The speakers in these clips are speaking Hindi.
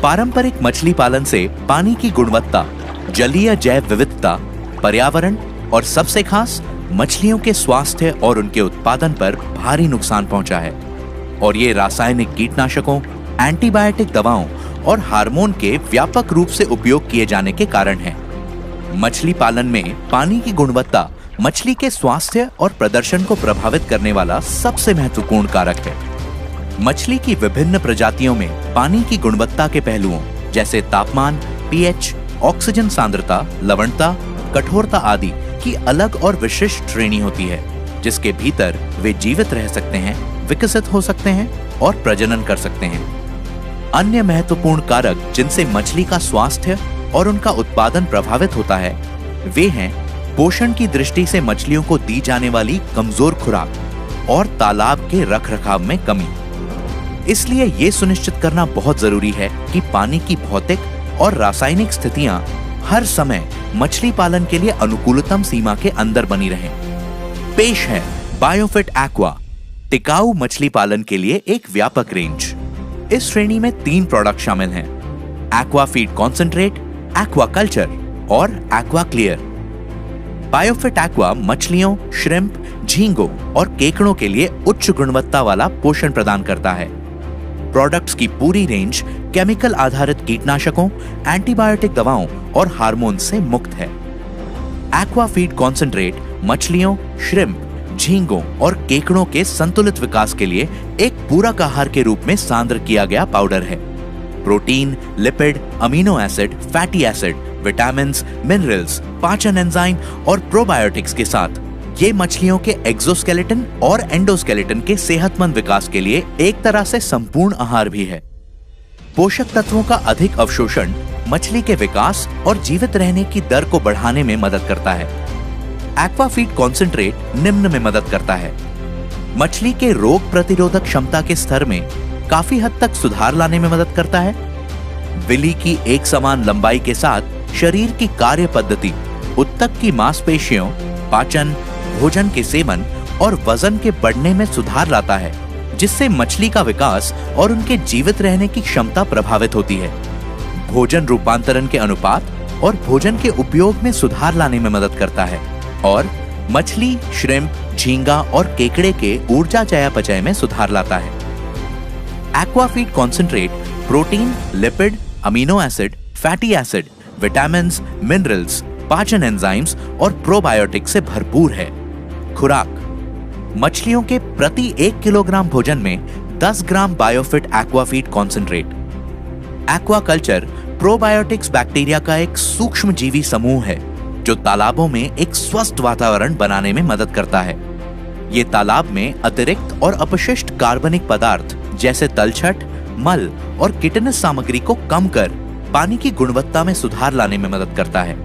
पारंपरिक मछली पालन से पानी की गुणवत्ता, जलीय जैव विविधता, पर्यावरण और सबसे खास मछलियों के स्वास्थ्य और उनके उत्पादन पर भारी नुकसान पहुंचा है। और ये रासायनिक कीटनाशकों, एंटीबायोटिक दवाओं और हार्मोन के व्यापक रूप से उपयोग किए जाने के कारण है। मछली पालन में पानी की गुणवत्ता मछली के स्वास्थ्य और प्रदर्शन को प्रभावित करने वाला सबसे महत्वपूर्ण कारक है। मछली की विभिन्न प्रजातियों में पानी की गुणवत्ता के पहलुओं जैसे तापमान, पीएच, ऑक्सीजन सांद्रता, लवणता, कठोरता आदि की अलग और विशिष्ट श्रेणी होती है, जिसके भीतर वे जीवित रह सकते हैं, विकसित हो सकते हैं और प्रजनन कर सकते हैं। अन्य महत्वपूर्ण कारक जिनसे मछली का स्वास्थ्य और उनका उत्पादन प्रभावित होता है, वे हैं पोषण की दृष्टि से मछलियों को दी जाने वाली कमजोर खुराक और तालाब के रखरखाव में कमी। इसलिए ये सुनिश्चित करना बहुत जरूरी है कि पानी की भौतिक और रासायनिक स्थितियां हर समय मछली पालन के लिए अनुकूलतम सीमा के अंदर बनी रहें। पेश है बायोफिट एक्वा, टिकाऊ मछली पालन के लिए एक व्यापक रेंज। इस श्रेणी में 3 प्रोडक्ट शामिल हैं: aqua feed concentrate, aqua culture और एक्वा क्लियर। बायोफिट एक्वा मछलियों, श्रिम्प, झींगों और केकड़ों के लिए उच्च गुणवत्ता वाला पोषण प्रदान करता है। प्रोडक्ट्स की पूरी रेंज केमिकल आधारित कीटनाशकों, एंटीबायोटिक दवाओं और हार्मोन से मुक्त है। एक्वा फीड कॉन्सेंट्रेट मछलियों, श्रिम्प, झींगों और केकड़ों के संतुलित विकास के लिए एक पूरक आहार के रूप में सांद्र किया गया पाउडर है। Protein, lipid, amino acid, fatty acid, vitamins, minerals, पाचन एंजाइम और प्रोबायोटिक्स के साथ ये मछलियों के एक्सोस्केलेटन और एंडोस्केलेटन के सेहतमंद विकास के लिए एक तरह से संपूर्ण आहार भी है। पोषक तत्वों का अधिक अवशोषण मछली के विकास और जीवित रहने की दर को बढ़ाने में मदद करता है। एक्वा फीड कॉन्सेंट्रेट निम्न में मदद करता है: मछली के रोग प्रतिरोधक क्षमता के स्तर में काफी हद तक सुधार लाने में मदद करता है। विली की एक समान लंबाई के साथ शरीर की कार्य पद्धति, उत्तक की मांसपेशियों, पाचन, भोजन के सेवन और वजन के बढ़ने में सुधार लाता है, जिससे मछली का विकास और उनके जीवित रहने की क्षमता प्रभावित होती है। भोजन रूपांतरण के अनुपात और भोजन के उपयोग में सुधार लाने में मदद करता है और मछली, श्रिम्प, झींगा और केकड़े के ऊर्जा चयापचय में सुधार लाता है। Aqua feed concentrate protein, lipid, amino acid, fatty acid, vitamins, minerals, पाचन एंजाइम्स और प्रोबायोटिक से भरपूर है। खुराक: मछलियों के प्रति 1 किलोग्राम भोजन में 10 gram biofit aqua feed concentrate. Aquaculture probiotics bacteria का एक सूक्ष्म जीवी समूह है जो तालाबों में एक स्वस्थ वातावरण बनाने में मदद करता है। ये तालाब में अतिरिक्त और अपशिष्ट कार्बनिक पदार्थ जैसे तलछट, मल और किटनस सामग्री को कम कर पानी की गुणवत्ता में सुधार लाने में मदद करता है।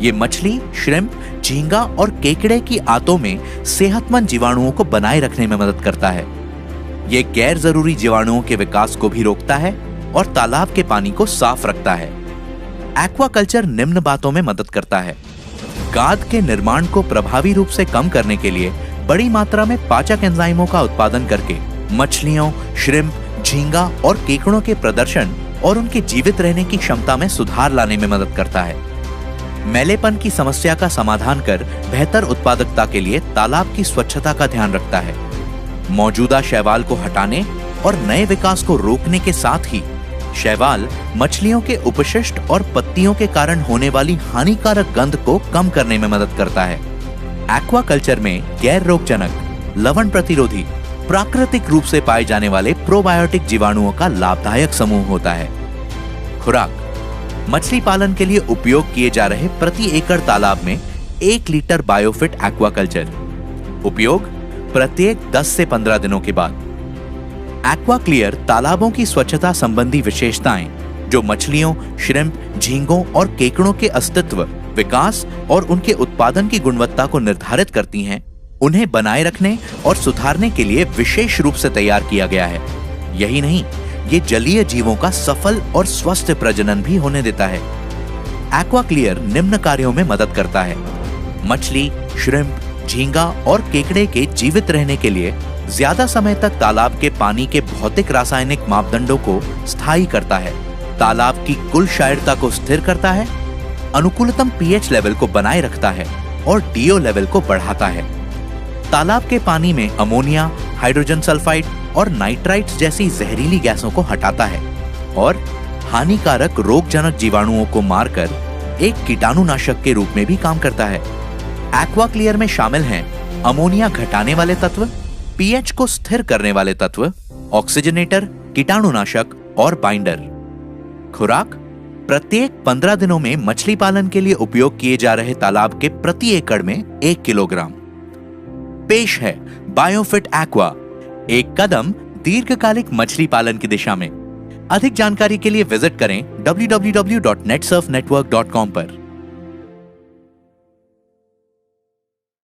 ये मछली, श्रिम्प, झींगा और केकड़े की आंतों में सेहतमंद जीवाणुओं को बनाए रखने में मदद करता है। ये गैर जरूरी जीवाणुओं के विकास को भी रोकता है और तालाब के पानी को साफ रखता है। एक्वाकल्चर निम्न बातों में मदद करता है: गाद के निर्माण को प्रभावी रूप से कम करने के लिए बड़ी मात्रा में पाचक एंजाइमों का उत्पादन करके मछलियों, श्रिम्प, झींगा और केकड़ों के प्रदर्शन और उनके जीवित रहने की क्षमता में सुधार लाने में मदद करता है। मैलेपन की समस्या का समाधान कर बेहतर उत्पादकता के लिए तालाब की स्वच्छता का ध्यान रखता है। मौजूदा शैवाल को हटाने और नए विकास को रोकने के साथ ही शैवाल मछलियों के उपशिष्ट और पत्तियों के कारण होने वाली हानिकारक गंध को कम करने में मदद करता है। एक्वाकल्चर में गैर रोगजनक, लवण प्रतिरोधी, प्राकृतिक रूप से पाए जाने वाले प्रोबायोटिक जीवाणुओं का लाभदायक समूह होता है। खुराक: मछली पालन के लिए उपयोग किए जा रहे प्रति एकड़ तालाब में 1 लीटर बायोफिट एक्वाकल्चर। उपयोग: प्रत्येक 10 से 15 दिनों के बाद। एक्वा क्लियर तालाबों की स्वच्छता संबंधी विशेषताएं जो मछलियों, श्रिम्प, झींगों और केकड़ों के अस्तित्व, विकास और उनके उत्पादन की गुणवत्ता को निर्धारित करती हैं, उन्हें बनाए रखने और सुधारने के लिए विशेष रूप से तैयार किया गया है। यही नहीं, ये जलीय जीवों का सफल और स्वस्थ प्रजनन भी होने देता है। एक्वा क्लियर निम्न कार्यों में मदद करता है: मछली, श्रिम्प, झींगा और केकड़े के जीवित रहने के लिए ज्यादा समय तक तालाब के पानी के भौतिक रासायनिक मापदंडों को स्थायी करता है तालाब की कुल शायरता को स्थिर करता है, अनुकूलतम पीएच लेवल को बनाए रखता है और डीओ लेवल को बढ़ाता है। तालाब के पानी में अमोनिया, हाइड्रोजन सल्फाइड और नाइट्राइट्स जैसी जहरीली गैसों को हटाता है और हानिकारक रोगजनक जीवाणुओं को मारकर एक कीटाणुनाशक के रूप में भी काम करता है। एक्वा क्लियर में शामिल हैं अमोनिया घटाने वाले तत्व, पीएच को स्थिर करने वाले तत्व, ऑक्सीजनेटर, कीटाणुनाशक और बाइंडर। खुराक: प्रत्येक 15 दिनों में मछली पालन के लिए उपयोग किए जा रहे तालाब के प्रति एकड़ में 1 किलोग्राम। पेश है बायोफिट एक्वा, एक कदम दीर्घकालिक मछली पालन की दिशा में। अधिक जानकारी के लिए विजिट करें www.netsurfnetwork.com पर।